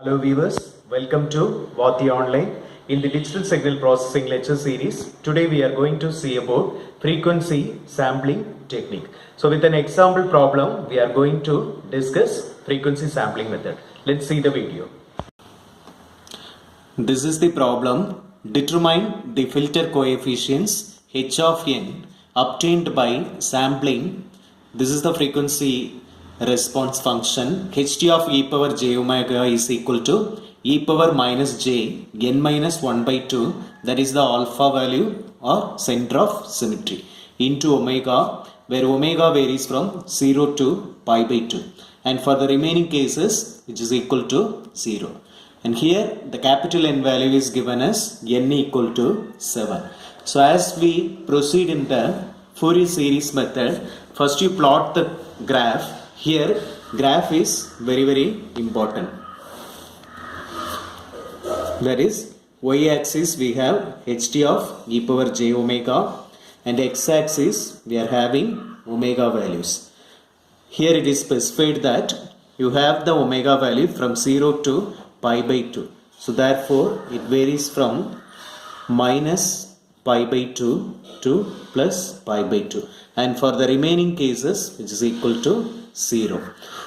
Hello viewers, welcome to Vati Online. In the digital signal processing lecture series, today we are going to see about frequency sampling technique. So with an example problem, we are going to discuss frequency sampling method. Let's see the video. This is the problem. Determine the filter coefficients h of n obtained by sampling. This is the frequency response function. ht of e power j omega is equal to e power minus j n minus 1 by 2, that is the alpha value or center of symmetry, into omega, where omega varies from 0 to pi by 2, and for the remaining cases which is equal to 0. And here the capital N value is given as n equal to 7. So as we proceed in the Fourier series method, first you plot the graph. Here graph is very important. That is, y axis we have ht of e power j omega, and x axis we are having omega values. Here it is specified that you have the omega value from 0 to pi by 2. So therefore it varies from minus pi by 2 to plus pi by 2, and for the remaining cases which is equal to 0.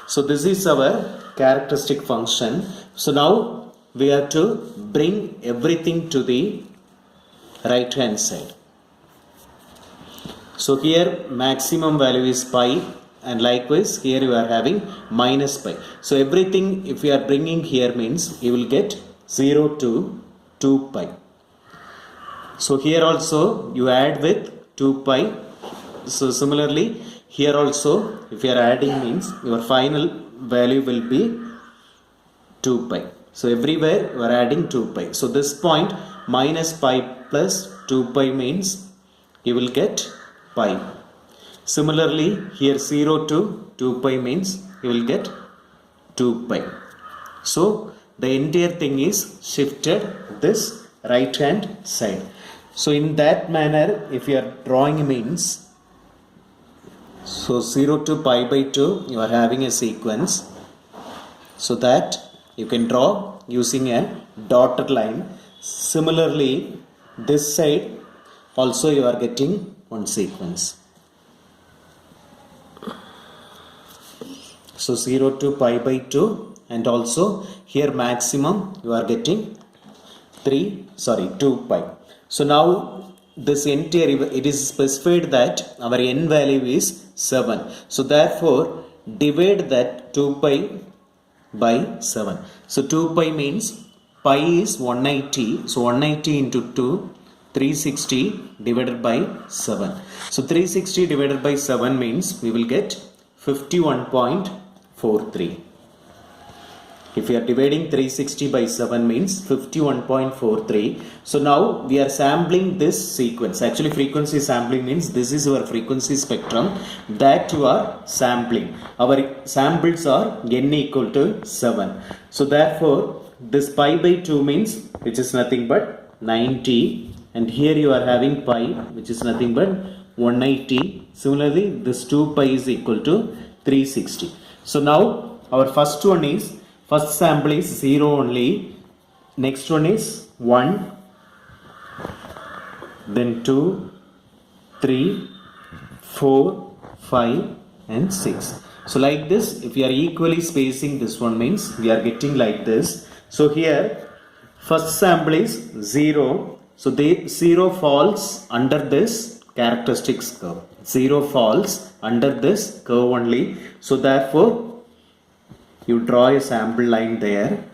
So this is our characteristic function. So now we have to bring everything to the right hand side. So here maximum value is pi, and likewise here you are having minus pi. So everything if you are bringing here means you will get 0 to 2 pi. So here also you add with 2 pi. So similarly here also if you are adding means your final value will be 2 pi. So everywhere you are adding 2 pi. So this point minus pi plus 2 pi means you will get pi. Similarly here 0 to 2 pi means you will get 2 pi. So the entire thing is shifted this right hand side. So in that manner if you are drawing means, so 0 to pi by 2 you are having a sequence, so that you can draw using a dotted line. Similarly this side also you are getting one sequence. So 0 to pi by 2, and also here maximum you are getting 2 pi. So now this entire, it is specified that our n value is 7. So therefore divide that 2 pi by 7. So 2 pi means pi is 180. So 180 into 2, 360 divided by 7. So 360 divided by 7 means we will get 51.43. If we are dividing 360 by 7 means 51.43. So now we are sampling this sequence. Actually frequency sampling means this is our frequency spectrum that you are sampling. Our samples are n equal to 7. So therefore this pi by 2 means which is nothing but 90, and here you are having pi which is nothing but 180. Similarly this 2 pi is equal to 360. So now our first sample is 0 only, next one is 1, then 2, 3, 4, 5 and 6. So like this if you are equally spacing this one means we are getting like this. So here first sample is 0. So the 0 falls under this characteristics curve. 0 falls under this curve only. So therefore you draw a sample line there.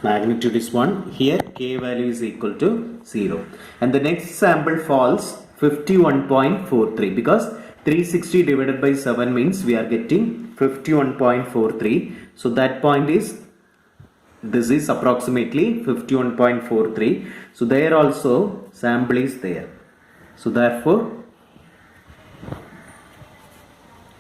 Magnitude is 1. Here k value is equal to 0. And the next sample falls 51.43, because 360 divided by 7 means we are getting 51.43. So that point is, this is approximately 51.43. So there also sample is there. So therefore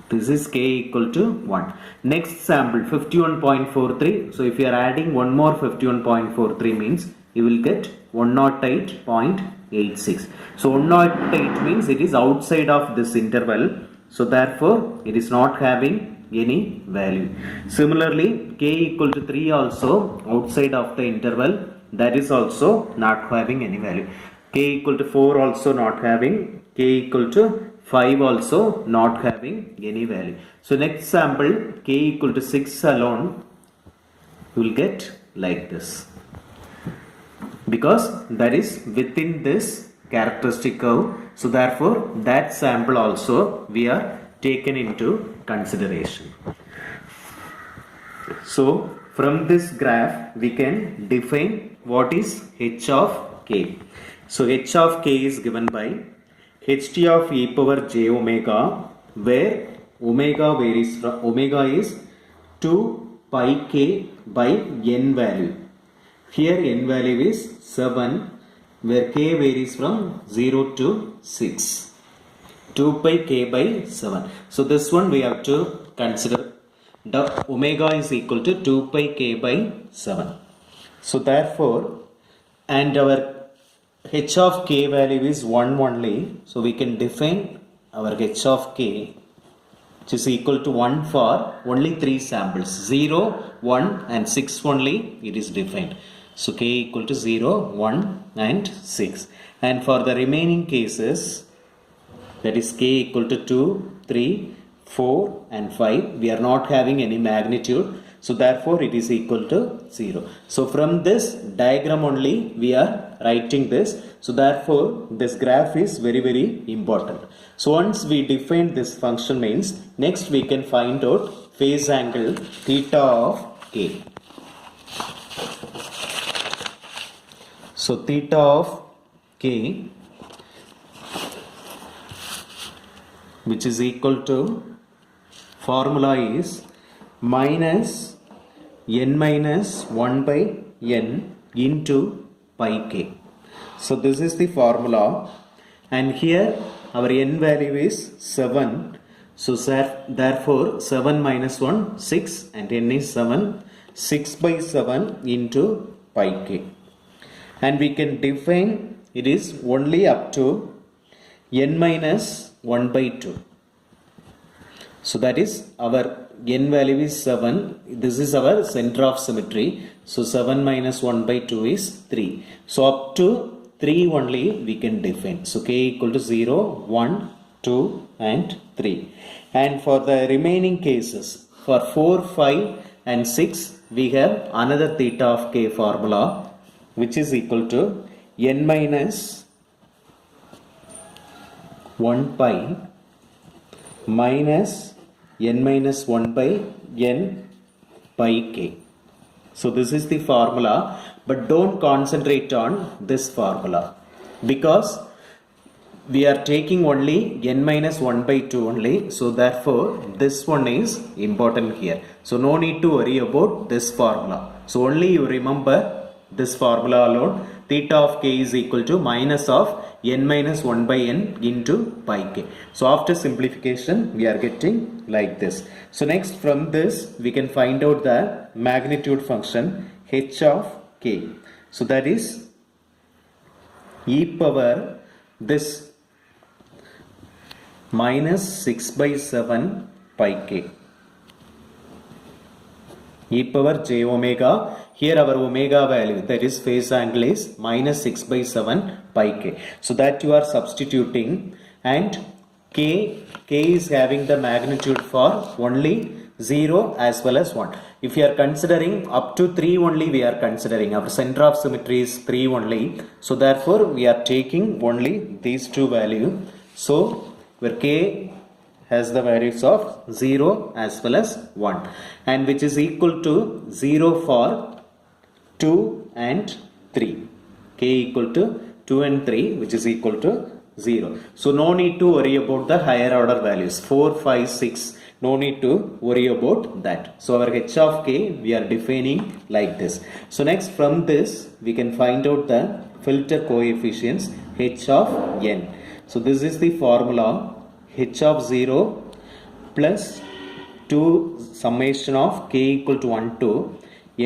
this is k equal to 1. Next sample 51.43. So if you are adding one more 51.43 means you will get 108.86. So 108 means it is outside of this interval. So therefore it is not having any value. Similarly, k equal to 3 also outside of the interval, that is also not having any value. K equal to 4 also not having, k equal to 5 also not having any value. So next sample, k equal to 6 alone, you will get like this, because that is within this characteristic curve. So therefore that sample also we are taken into consideration. So from this graph we can define what is h of k. So h of k is given by ht of e power j omega, where omega varies from, omega is 2 pi k by n value. Here n value is 7, where k varies from 0 to 6. 2 pi k by 7. So this one we have to consider. The omega is equal to 2 pi k by 7. So therefore, and our h of k value is 1 only. So we can define our h of k, which is equal to 1 for only 3 samples. 0, 1 and 6 only it is defined. So k equal to 0, 1 and 6. And for the remaining cases, that is k equal to 2, 3, 4 and 5, we are not having any magnitude. So therefore it is equal to 0. So from this diagram only we are writing this. So therefore this graph is very very important. So once we define this function means, next we can find out phase angle theta of k. So theta of k, which is equal to, formula is minus n minus 1 by n into pi k. So this is the formula, and here our n value is 7. So therefore 7 minus 1, 6, and n is 7. 6 by 7 into pi k. And we can define it is only up to n minus 1 by 2. So that is our n value is 7. This is our center of symmetry. So 7 minus 1 by 2 is 3. So up to 3 only we can define. So k equal to 0, 1, 2 and 3. And for the remaining cases, for 4, 5 and 6, we have another theta of k formula, which is equal to n minus 1 pi minus n minus 1 by n pi k. So this is the formula, but don't concentrate on this formula, because we are taking only n minus 1 by 2 only. So therefore this one is important here. So no need to worry about this formula. So only you remember this formula alone. Theta of k is equal to minus of n minus 1 by n into pi k. So after simplification we are getting like this. So next from this we can find out the magnitude function h of k. So that is e power this minus 6 by 7 pi k. E power j omega. Here our omega value, that is phase angle, is minus 6 by 7 pi k. So that you are substituting, and k is having the magnitude for only 0 as well as 1. If you are considering up to 3 only, we are considering our center of symmetry is 3 only. So therefore we are taking only these two values. So where k has the values of 0 as well as 1, and which is equal to 0 for 2 and 3. K equal to 2 and 3, which is equal to 0. So no need to worry about the higher order values 4, 5, 6. No need to worry about that. So our h of k we are defining like this. So next from this we can find out the filter coefficients h of n. So this is the formula h of 0 plus 2 summation of k equal to 1 to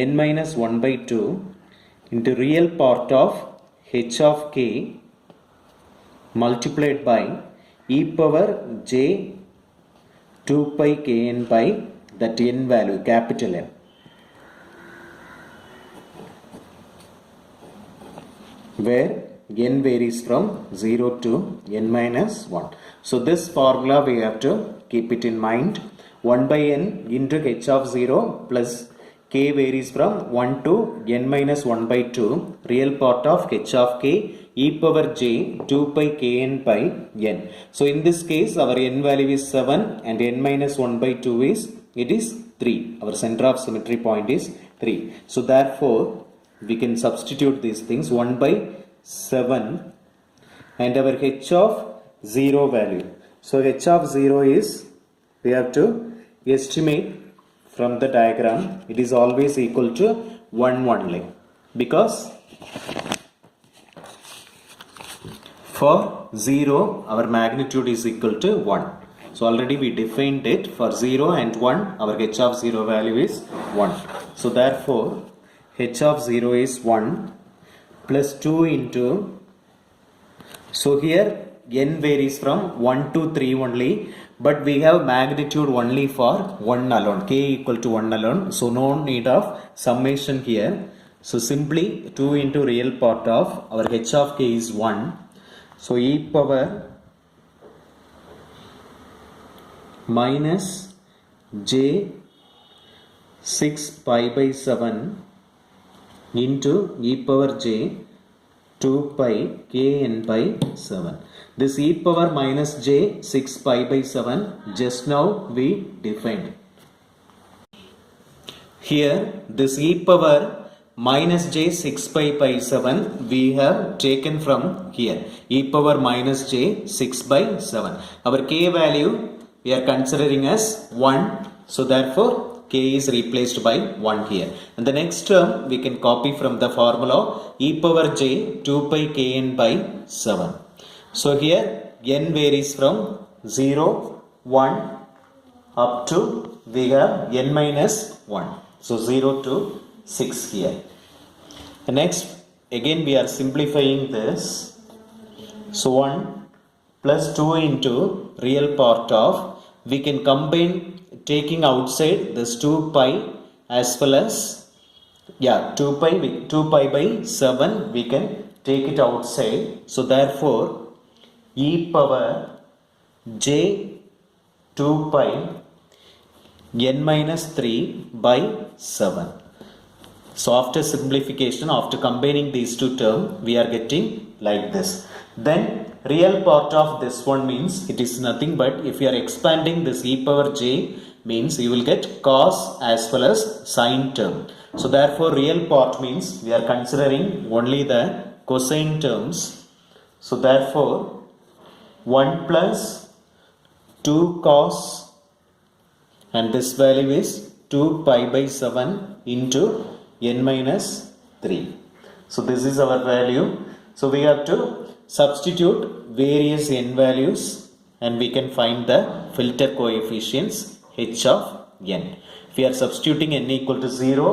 n minus 1 by 2 into real part of h of k multiplied by e power j 2 pi kn by that n value, capital N. Where n varies from 0 to n minus 1. So this formula we have to keep it in mind. 1 by n into h of 0 plus k varies from 1 to n minus 1 by 2, real part of h of k e power j 2 pi kn by n. So in this case our n value is 7 and n minus 1 by 2 is, it is 3. Our center of symmetry point is 3. So therefore we can substitute these things. 1 by 7 and our h of 0 value. So h of 0 is, we have to estimate from the diagram, it is always equal to 1 only, because for 0 our magnitude is equal to 1. So already we defined it. For 0 and 1 our h of 0 value is 1. So therefore h of 0 is 1 plus 2 into, so here n varies from 1 to 3 only, but we have magnitude only for 1 alone, k equal to 1 alone, so no need of summation here. So simply 2 into real part of our h of k is 1. So e power minus j 6 pi by 7 into e power j 2 pi kn by 7. This e power minus j 6 pi by 7 just now we defined. Here this e power minus j 6 pi by 7 we have taken from here, e power minus j 6 by 7. Our k value we are considering as 1, so therefore k is replaced by 1 here. And the next term we can copy from the formula, e power j 2 pi kn by 7. So here n varies from 0, 1 up to we have n minus 1. So 0 to 6 here. The next again we are simplifying this. So 1 plus 2 into real part of, we can combine taking outside this 2 pi as well as 2 pi by 7 we can take it outside. So therefore e power j 2 pi n minus 3 by 7. So after simplification, after combining these two terms, we are getting like this. Then real part of this one means it is nothing but, if you are expanding this e power j, means you will get cos as well as sine term. So therefore real part means we are considering only the cosine terms. So therefore 1 plus 2 cos, and this value is 2 pi by 7 into n minus 3. So this is our value. So we have to substitute various n values and we can find the filter coefficients h of n. If we are substituting n equal to 0,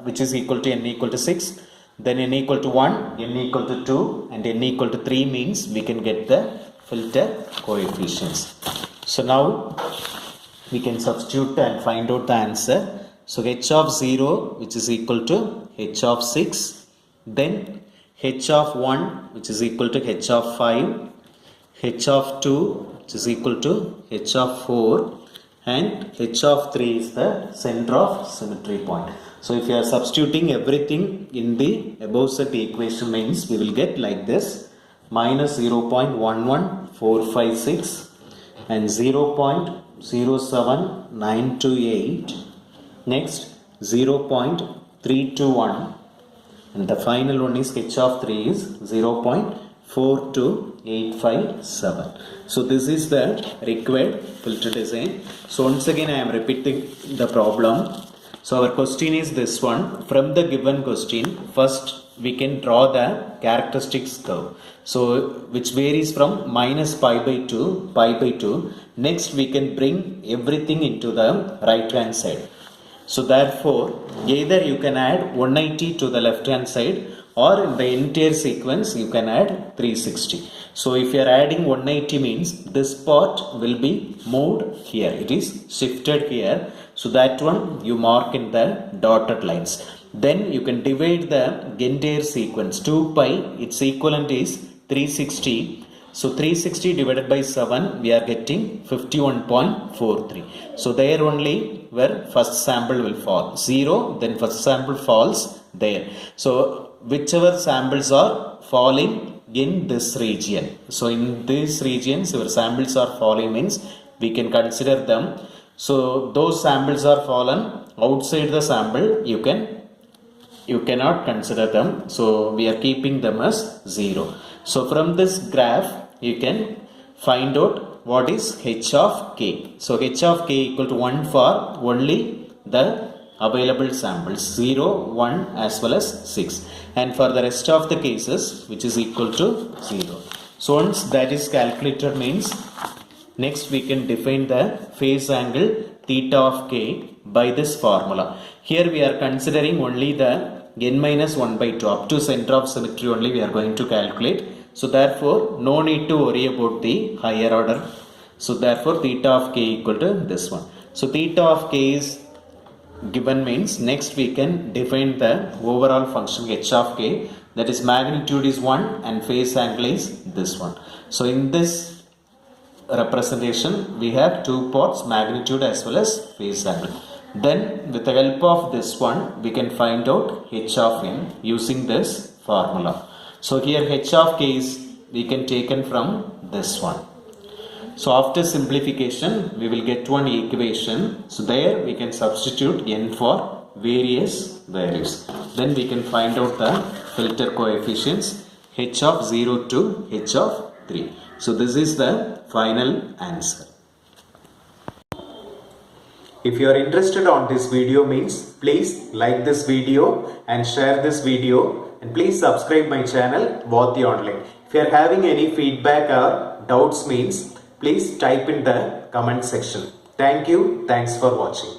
which is equal to n equal to 6, then n equal to 1, n equal to 2 and n equal to 3 means we can get the filter coefficients. So now we can substitute and find out the answer. So h of 0 which is equal to h of 6, then h of 1 which is equal to h of 5, h of 2 which is equal to h of 4, and h of 3 is the center of symmetry point. So if you are substituting everything in the above set equation means we will get like this, minus 0.11456 and 0.07928, next 0.321, and the final one is h of 3 is 0.42857. So this is the required filter design. So once again I am repeating the problem. So our question is this one. From the given question, first we can draw the characteristics curve. So which varies from minus pi by 2. Next we can bring everything into the right hand side. So therefore either you can add 180 to the left hand side, or in the entire sequence you can add 360. So if you are adding 180 means this part will be moved here. It is shifted here. So that one you mark in the dotted lines. Then you can divide the entire sequence. 2 pi, its equivalent is 360. So 360 divided by 7, we are getting 51.43. So there only where first sample will fall. 0, then first sample falls there. So whichever samples are falling in this region. So in these regions, your samples are falling means we can consider them. So those samples are fallen outside the sample, you cannot consider them. So we are keeping them as 0. So from this graph, you can find out what is h of k. So h of k equal to 1 for only the available samples 0, 1 as well as 6, and for the rest of the cases which is equal to 0. So once that is calculated means next we can define the phase angle theta of k by this formula. Here we are considering only the n minus 1 by 2 up to center of symmetry only we are going to calculate. So therefore no need to worry about the higher order. So therefore theta of k equal to this one. So theta of k is given means next we can define the overall function h of k, that is magnitude is 1 and phase angle is this one. So in this representation we have two parts, magnitude as well as phase angle. Then with the help of this one we can find out h of n using this formula. So here h of k is we can taken from this one. So after simplification we will get one equation. So there we can substitute n for various values. Then we can find out the filter coefficients h of 0 to h of 3. So this is the final answer. If you are interested on this video means please like this video and share this video, and please subscribe my channel Vathi Online. If you are having any feedback or doubts means please type in the comment section. Thank you. Thanks for watching.